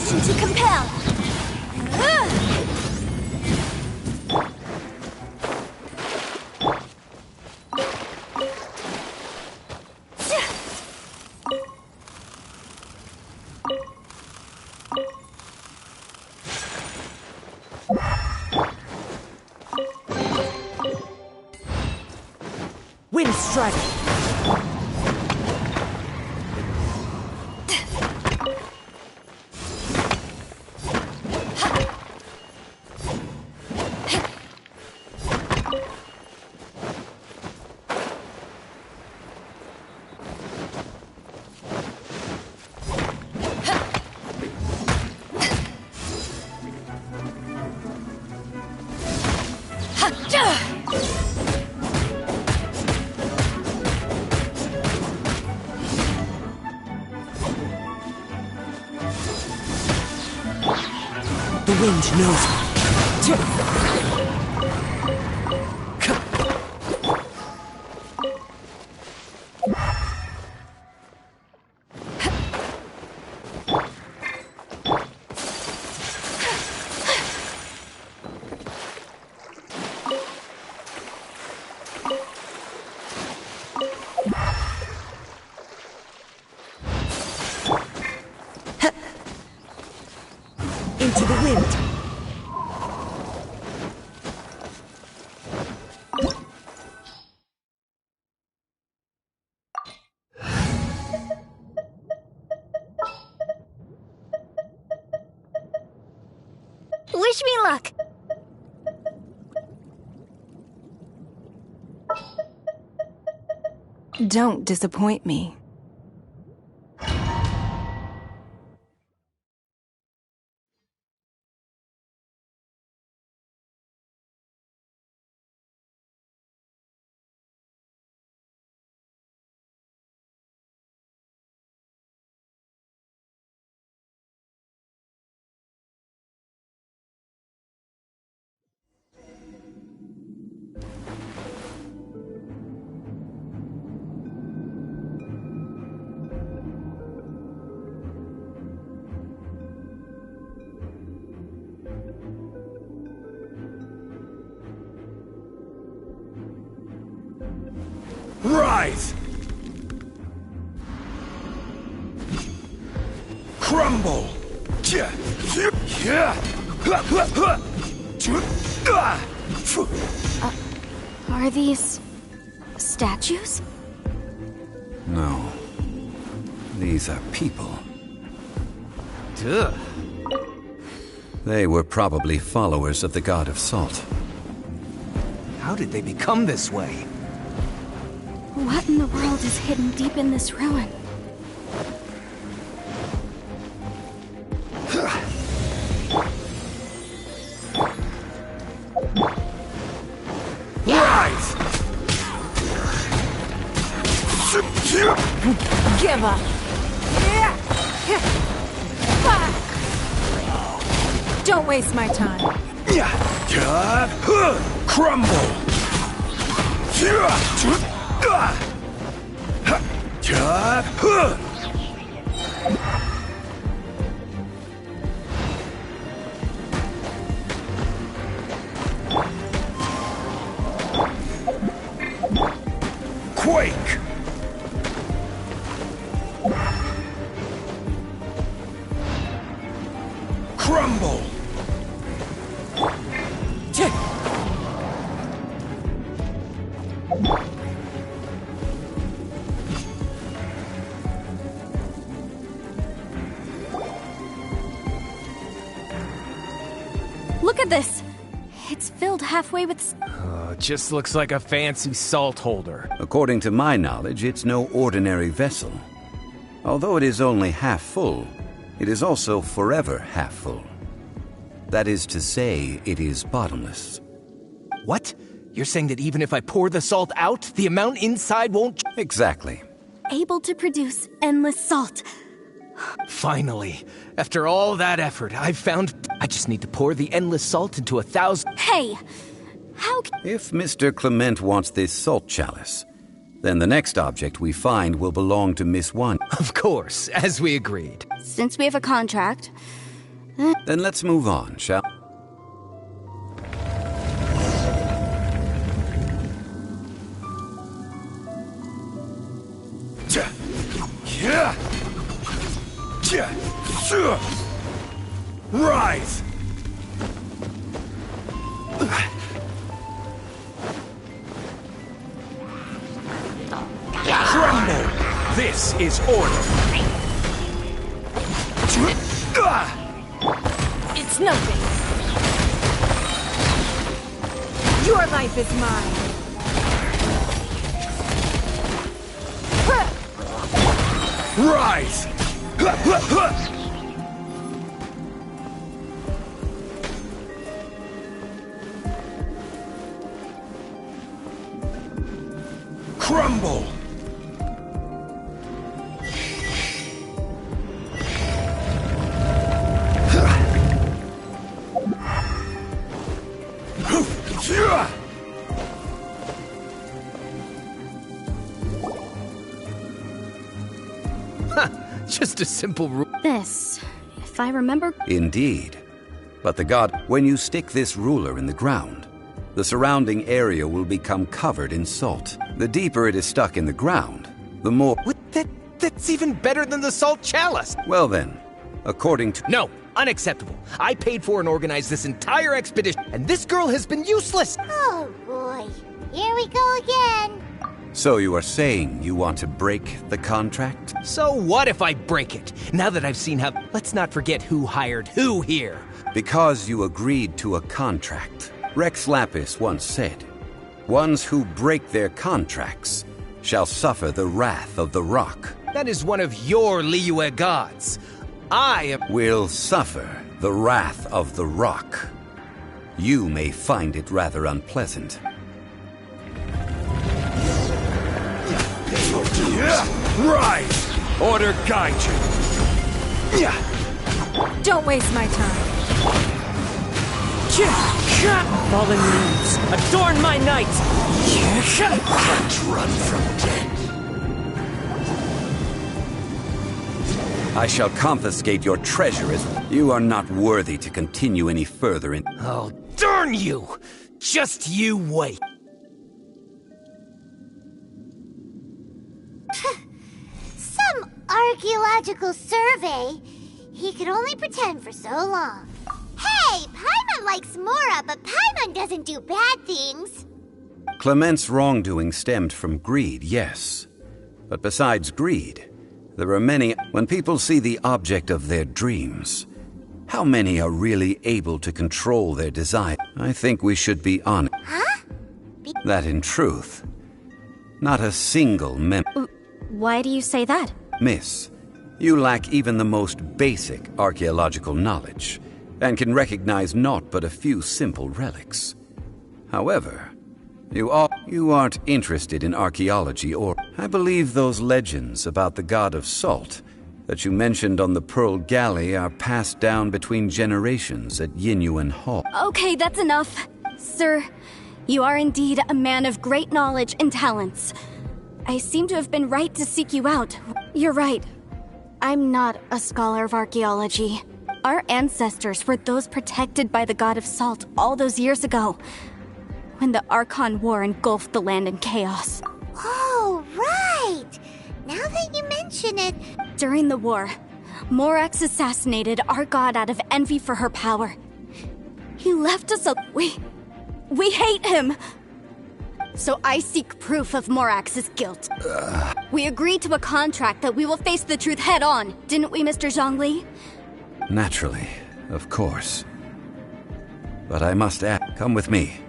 Action to compel! Wind strike! The wind knows me. Into the wind. Wish me luck! Don't disappoint me. Rise! Crumble! Are these... statues? No. These are people. Duh. They were probably followers of the god of salt. How did they become this way? What in the world is hidden deep in this ruin? Rise! Give up! Don't waste my time. Crumble! Quake! Crumble! Look at this! It's filled halfway with... Just looks like a fancy salt holder. According to my knowledge, it's no ordinary vessel. Although it is only half full, it is also forever half full. That is to say, it is bottomless. What? You're saying that even if I pour the salt out, the amount inside won't... Exactly. able to produce endless salt. Finally, after all that effort, I've found... I just need to pour the endless salt into 1,000... Hey! How If Mr. Clement wants this salt chalice, then the next object we find will belong to Miss Wan. Of course, as we agreed. Since we have a contract, Then let's move on, shall we? Rise! Tremble! This is order! It's nothing. Your life is mine. Rise! Crumble! Just a simple rule. This, if I remember... Indeed. But the god, when you stick this ruler in the ground, the surrounding area will become covered in salt. The deeper it is stuck in the ground, the more... That's even better than the salt chalice. Well then, according to... No, unacceptable. I paid for and organized this entire expedition, and this girl has been useless. Oh boy, here we go again. So you are saying you want to break the contract? So what if I break it? Now that I've seen how... Let's not forget who hired who here. Because you agreed to a contract. Rex Lapis once said, "Ones who break their contracts shall suffer the wrath of the rock." That is one of your Liyue gods. I am... Will suffer the wrath of the rock. You may find it rather unpleasant. Rise! Order guide you! Don't waste my time. Fallen leaves, adorn my night! Can't run from death. I shall confiscate your treasure as you are not worthy to continue any further in... Oh, darn you! Just you wait. Some archaeological survey. He could only pretend for so long. Hey, Paimon likes Mora, but Paimon doesn't do bad things. Clement's wrongdoing stemmed from greed, yes. But besides greed, there are many... When people see the object of their dreams, how many are really able to control their desire? I think we should be honest. Huh? That in truth, not a single Why do you say that? Miss, you lack even the most basic archaeological knowledge, and can recognize naught but a few simple relics. However, you aren't interested in archaeology or... I believe those legends about the god of salt that you mentioned on the Pearl Galley are passed down between generations at Yinyuan Hall. Okay, that's enough. Sir, you are indeed a man of great knowledge and talents. I seem to have been right to seek you out. You're right. I'm not a scholar of archaeology. Our ancestors were those protected by the god of salt all those years ago, when the Archon War engulfed the land in chaos. Oh, right! Now that you mention it... During the war, Morax assassinated our god out of envy for her power. He left us We hate him! So I seek proof of Morax's guilt. We agreed to a contract that we will face the truth head on, didn't we, Mr. Zhongli? Naturally, of course. But I must add, come with me.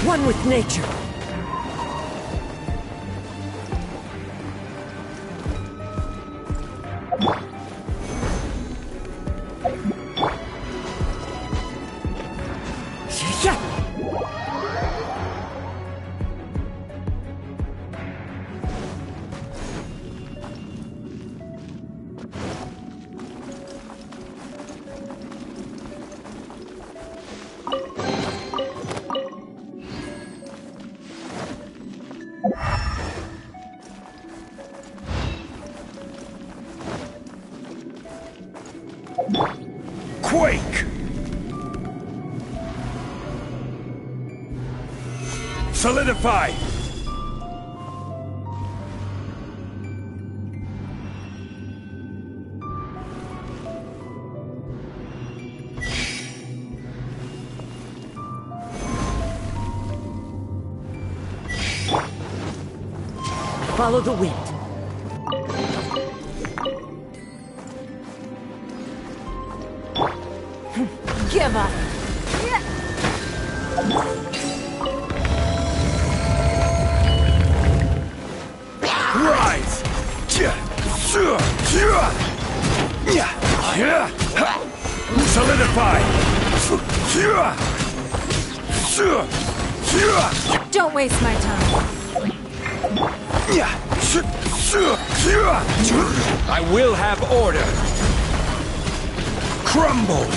One with nature. Quake! Solidify! Follow the wind. Give up. Rise! Solidify! Don't waste my time. I will have order! Crumble!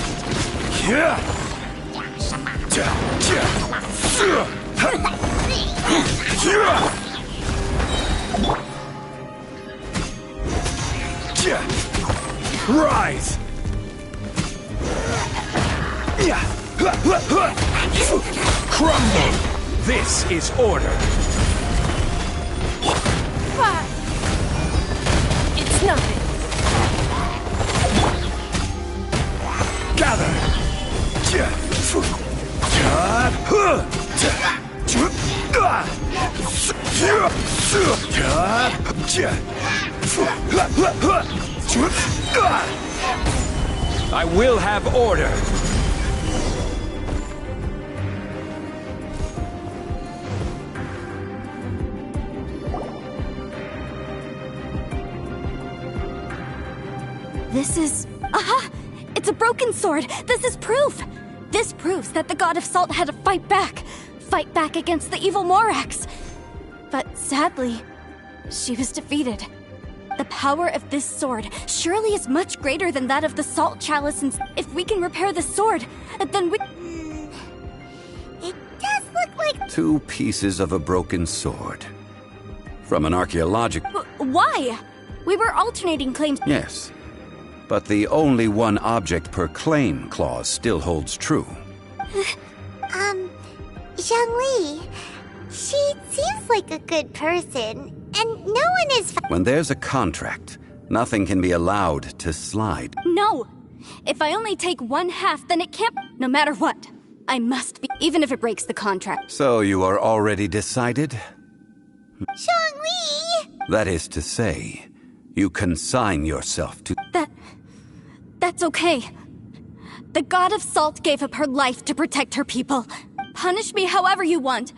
Rise! Crumble! This is order! It's nothing. Gather! I will have order! This is... Aha! It's a broken sword! This is proof! This proves that the God of Salt had to fight back! Fight back against the evil Morax! But sadly, she was defeated. The power of this sword surely is much greater than that of the Salt Chalice, and if we can repair the sword, then we... It does look like... 2 pieces of a broken sword. From an archaeological... Why? We were alternating claims... Yes. But the only one object per claim clause still holds true. Zhongli, she seems like a good person, and no one is... When there's a contract, nothing can be allowed to slide. No! If I only take 1/2, then it can't... No matter what, I must be... Even if it breaks the contract. So you are already decided? Zhongli! That is to say, you consign yourself to... That's okay. The God of Salt gave up her life to protect her people. Punish me however you want.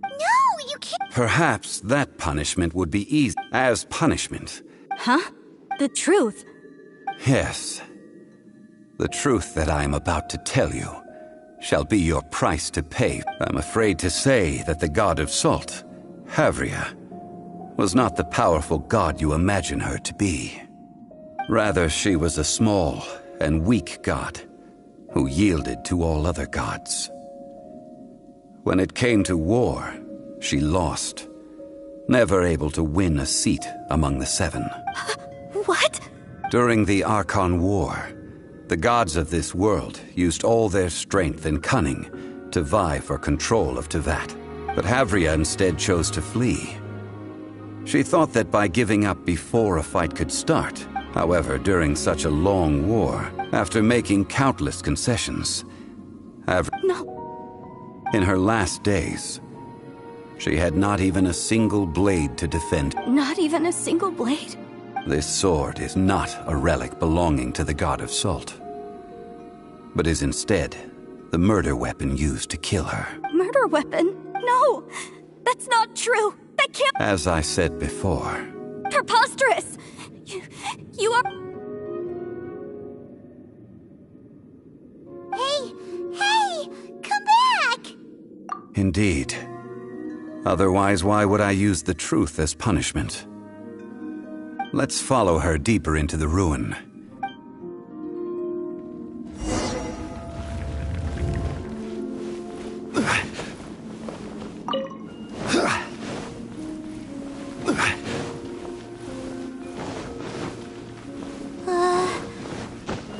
No, you can't... Perhaps that punishment would be easy. As punishment. Huh? The truth. Yes. The truth that I am about to tell you shall be your price to pay. I'm afraid to say that the God of Salt, Havria, was not the powerful god you imagine her to be. Rather, she was a small and weak god who yielded to all other gods. When it came to war, she lost, never able to win a seat among the 7. What? During the Archon War, the gods of this world used all their strength and cunning to vie for control of Tevat. But Havria instead chose to flee. She thought that by giving up before a fight could start. However, during such a long war, after making countless concessions, No. in her last days, she had not even a single blade to defend. Not even a single blade? This sword is not a relic belonging to the God of Salt, but is instead the murder weapon used to kill her. Murder weapon? No! That's not true! That can't... As I said before, Preposterous! You are... Hey! Come back! indeed. Otherwise, why would I use the truth as punishment? Let's follow her deeper into the ruin.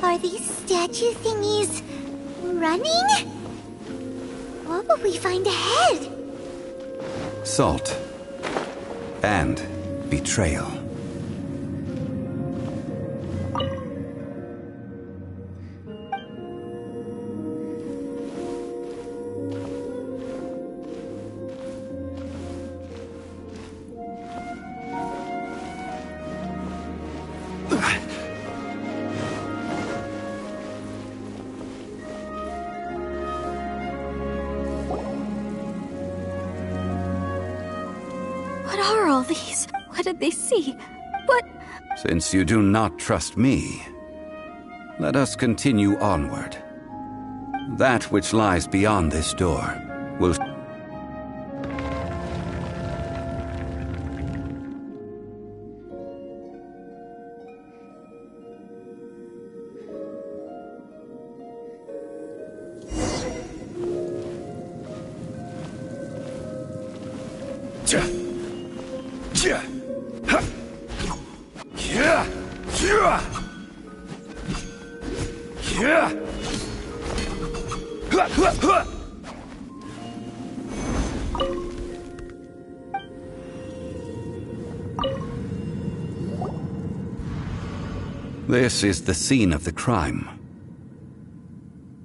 Are these statues statue thingies running? What will we find ahead? Salt. And betrayal. What are all these? What did they see? What? Since you do not trust me, let us continue onward. That which lies beyond this door will... This is the scene of the crime.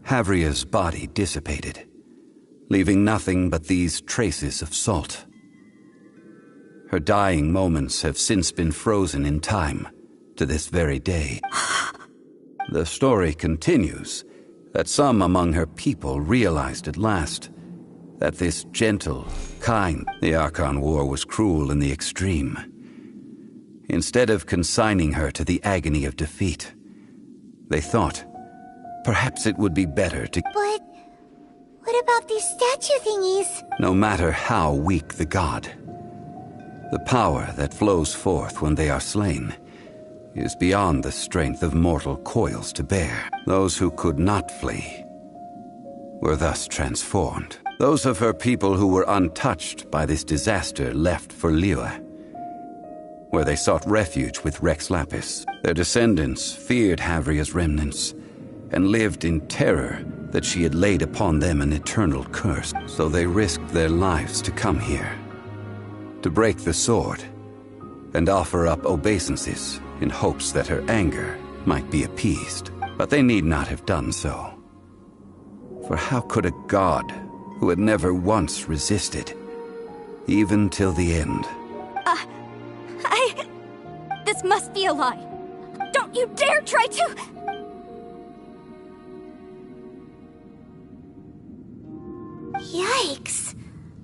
Havria's body dissipated, leaving nothing but these traces of salt. Her dying moments have since been frozen in time to this very day. The story continues that some among her people realized at last that this gentle, kind... The Archon War was cruel in the extreme. Instead of consigning her to the agony of defeat, they thought perhaps it would be better to... But what about these statue thingies? No matter how weak the god, the power that flows forth when they are slain is beyond the strength of mortal coils to bear. Those who could not flee were thus transformed. Those of her people who were untouched by this disaster left for Liyue, where they sought refuge with Rex Lapis. Their descendants feared Havria's remnants and lived in terror that she had laid upon them an eternal curse. So they risked their lives to come here, to break the sword and offer up obeisances in hopes that her anger might be appeased. But they need not have done so. For how could a god who had never once resisted, even till the end... This must be a lie. Don't you dare try to... Yikes.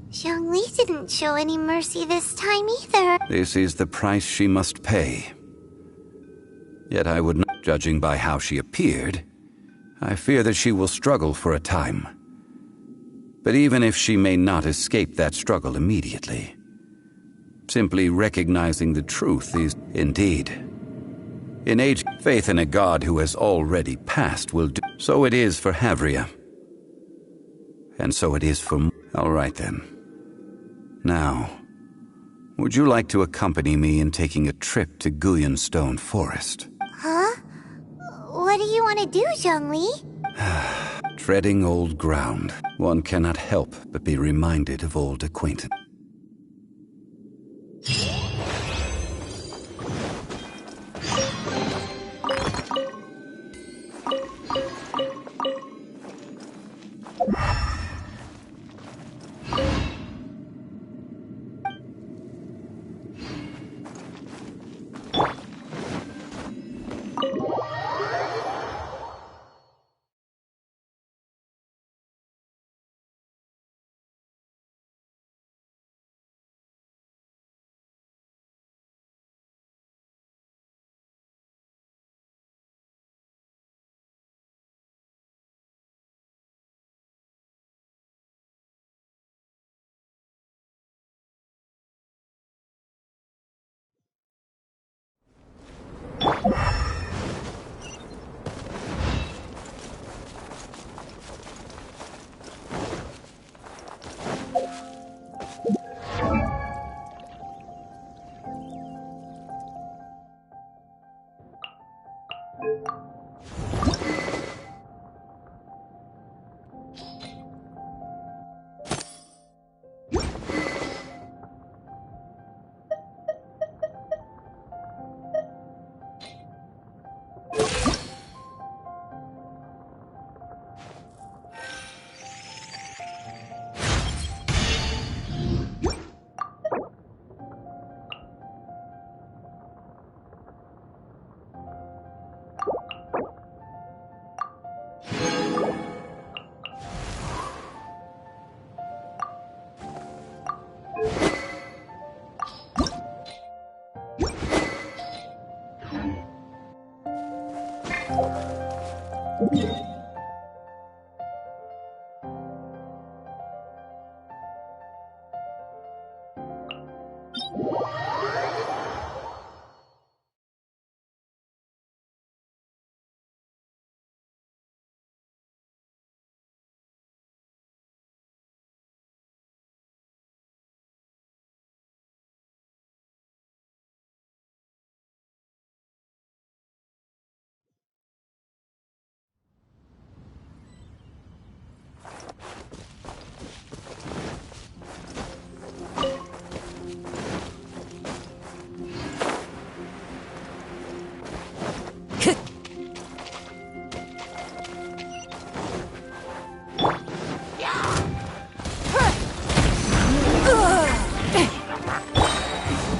Zhongli didn't show any mercy this time either. This is the price she must pay. Yet I would not... Judging by how she appeared, I fear that she will struggle for a time. But even if she may not escape that struggle immediately, simply recognizing the truth is... Indeed. In age, faith in a god who has already passed will do... So it is for Havria. And so it is for... All right then. Now, would you like to accompany me in taking a trip to Guyonstone Forest? Huh? What do you want to do, Zhongli? Treading old ground, one cannot help but be reminded of old acquaintance.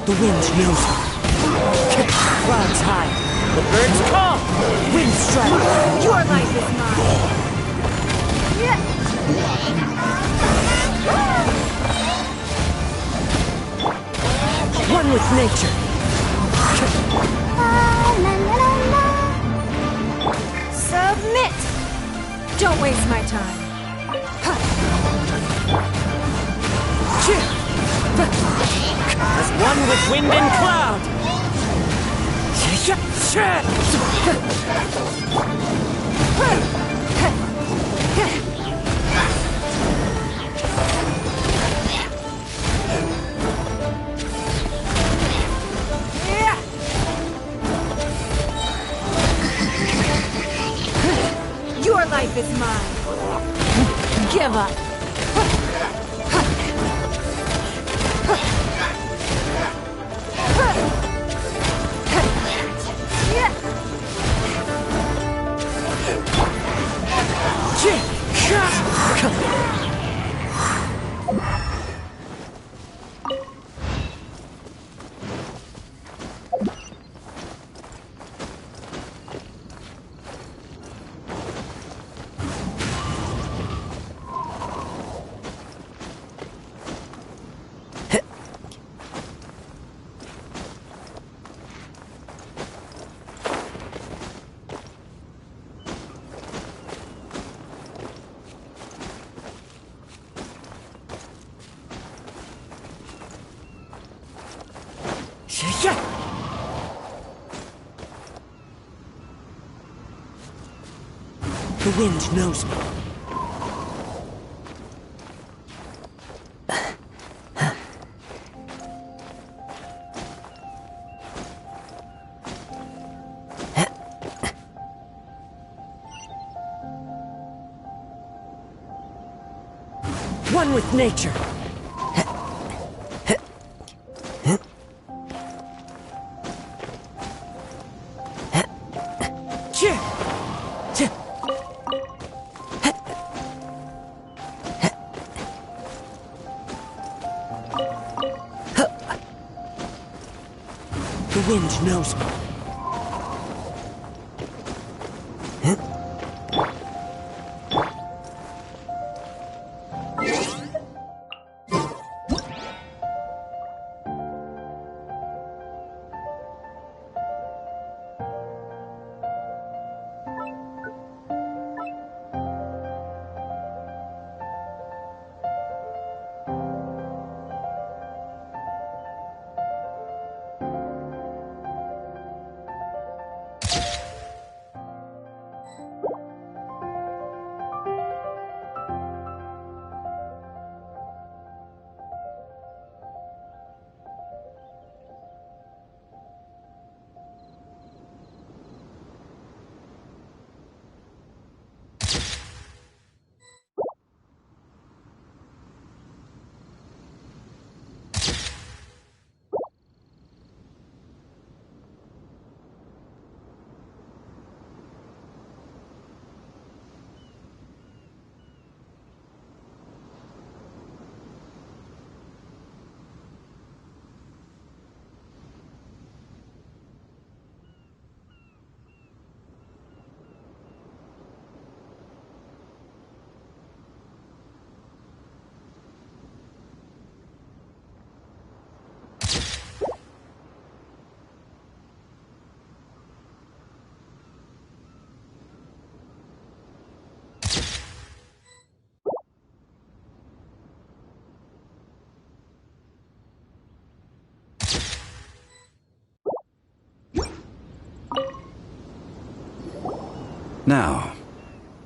The wind knows me. Clouds high. The birds call. Wind strike. Your life is mine. One with nature. Submit! Don't waste my time. As one with wind and cloud. Your life is mine. Give up. The wind knows me. One with nature. The wind knows me. Now,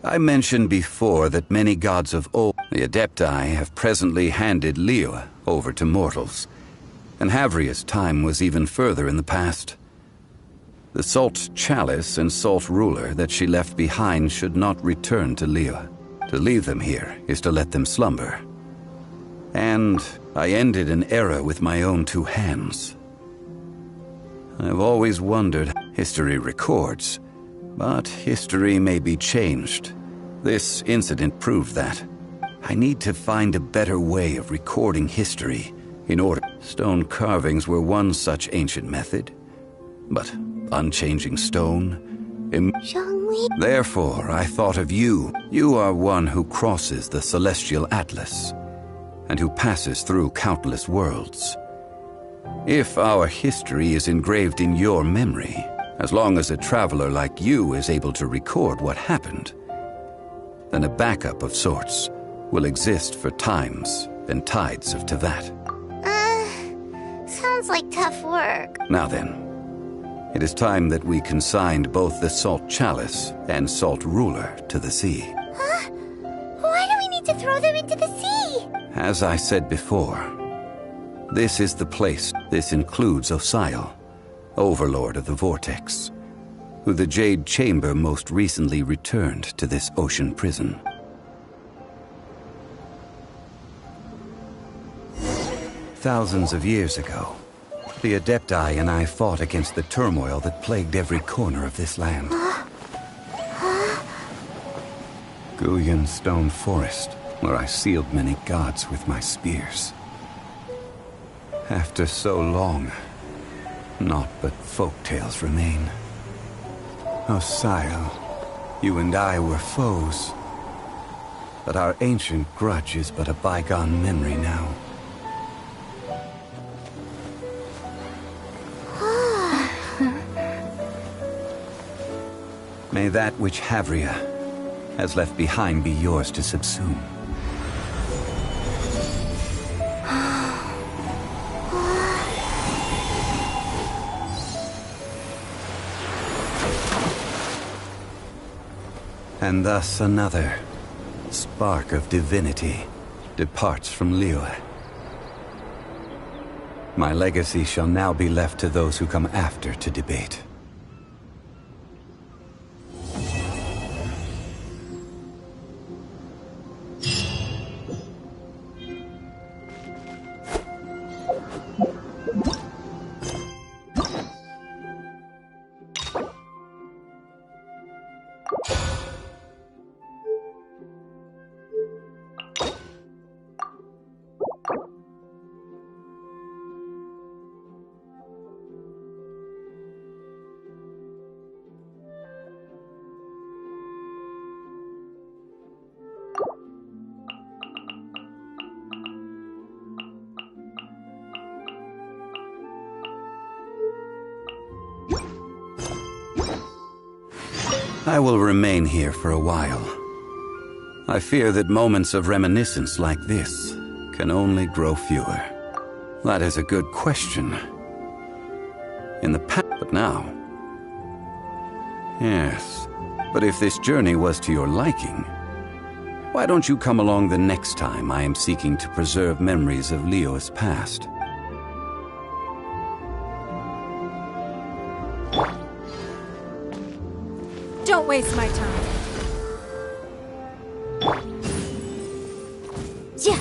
I mentioned before that many gods of old, the Adepti, have presently handed Liyue over to mortals, and Havria's time was even further in the past. The Salt Chalice and Salt Ruler that she left behind should not return to Liyue. To leave them here is to let them slumber. And I ended an era with my own two hands. I've always wondered, history records, but history may be changed. This incident proved that. I need to find a better way of recording history in order Stone carvings were one such ancient method. But unchanging stone... Zhongli. Therefore, I thought of you. You are one who crosses the celestial atlas, and who passes through countless worlds. If our history is engraved in your memory, as long as a traveler like you is able to record what happened, then a backup of sorts will exist for times and tides of Teyvat. Sounds like tough work. Now then, it is time that we consigned both the Salt Chalice and Salt Ruler to the sea. Huh? Why do we need to throw them into the sea? As I said before, this is the place. This includes Osial, Overlord of the Vortex, who the Jade Chamber most recently returned to this ocean prison. Thousands of years ago, the Adepti and I fought against the turmoil that plagued every corner of this land. Guyan Stone Forest, where I sealed many gods with my spears. After so long, naught but folktales remain. Osial, you and I were foes, but our ancient grudge is but a bygone memory now. May that which Havria has left behind be yours to subsume. And thus another spark of divinity departs from Liyue. My legacy shall now be left to those who come after to debate. I will remain here for a while. I fear that moments of reminiscence like this can only grow fewer. That is a good question. In the past, but now... Yes, but if this journey was to your liking, why don't you come along the next time I am seeking to preserve memories of Liyue's past? Don't waste my time. Yeah.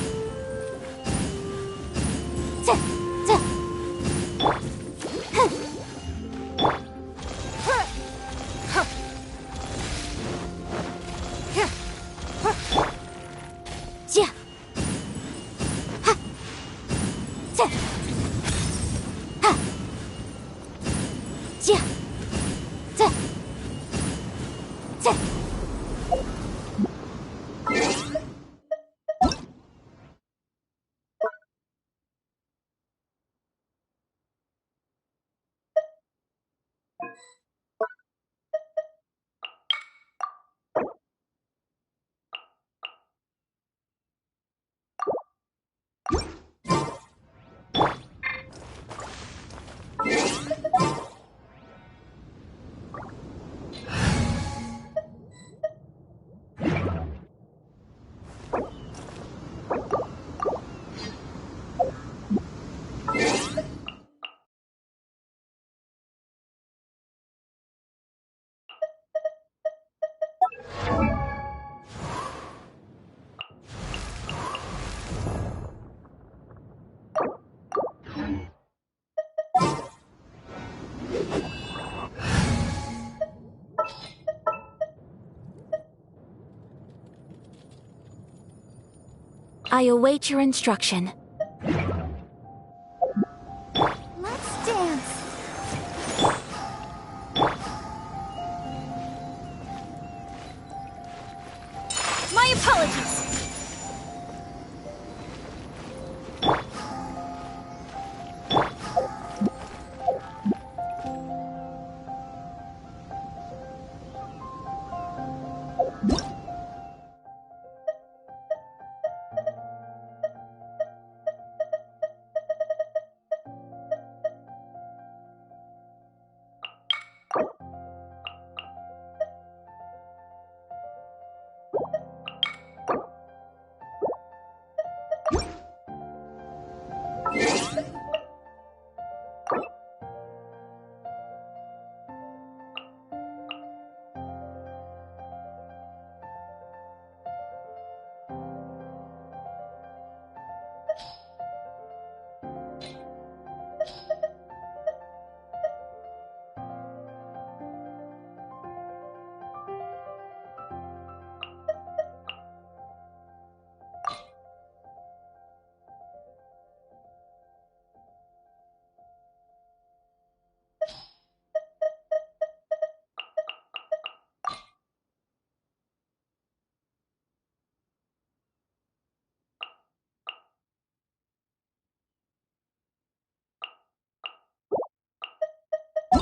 I await your instruction.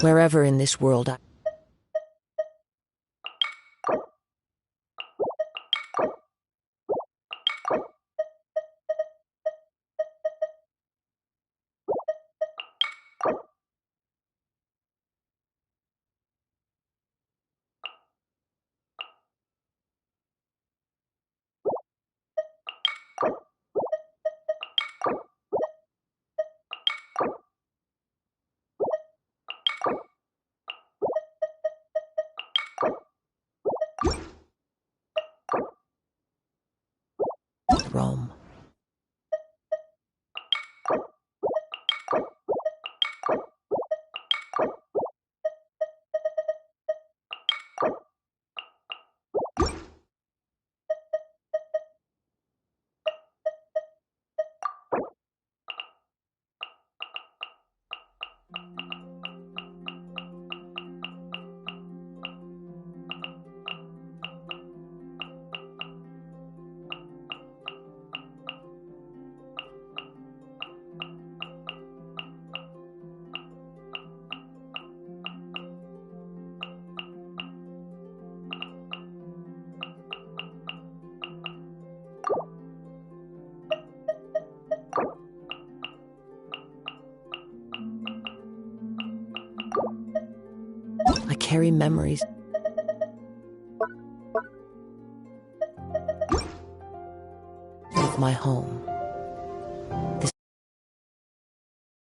Wherever in this world I... Rome. I carry memories of my home.